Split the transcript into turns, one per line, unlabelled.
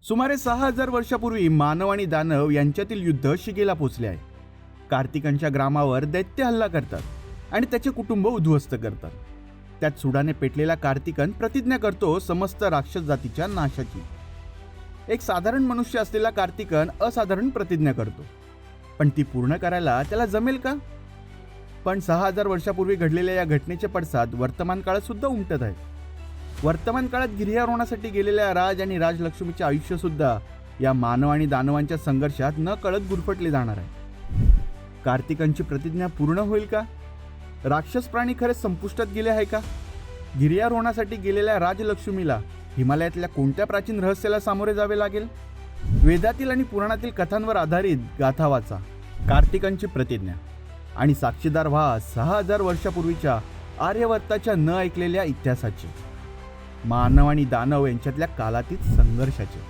सुमारे 6000 वर्षापूर्वी मानव आणि दानव यांच्यातील युद्ध शिगेला पोचले आहे. कार्तिकांच्या ग्रामावर दैत्य हल्ला करतात आणि त्याचे कुटुंब उद्ध्वस्त करतात. त्यात सुडाने पेटलेला कार्तिकन प्रतिज्ञा करतो समस्त राक्षस जातीच्या नाशाची. एक साधारण मनुष्य असलेला कार्तिकन असाधारण प्रतिज्ञा करतो, पण ती पूर्ण करायला त्याला जमेल का? पण 6000 वर्षापूर्वी घडलेल्या या घटनेचे पडसाद वर्तमान काळात सुद्धा उमटत आहेत. वर्तमान काळात गिर्यारोहणासाठी गेलेल्या राज आणि राजलक्ष्मीचे आयुष्य सुद्धा या मानव आणि दानवांच्या संघर्षात न कळत गुरफटले जाणार आहे. कार्तिकांची प्रतिज्ञा पूर्ण होईल का? राक्षस प्राणी खरेच संपुष्टात गेले आहे का? गिर्यारोहणासाठी गेलेल्या राजलक्ष्मीला हिमालयातल्या कोणत्या प्राचीन रहस्याला सामोरे जावे लागेल? वेदातील आणि पुराणातील कथांवर आधारित गाथा वाचा. कार्तिकांची प्रतिज्ञा आणि साक्षीदार व्हा 6000 वर्षापूर्वीच्या आर्यवर्ताच्या न ऐकलेल्या इतिहासाचे, मानव आणि दानव यांच्यातल्या कालातीत संघर्षाचे.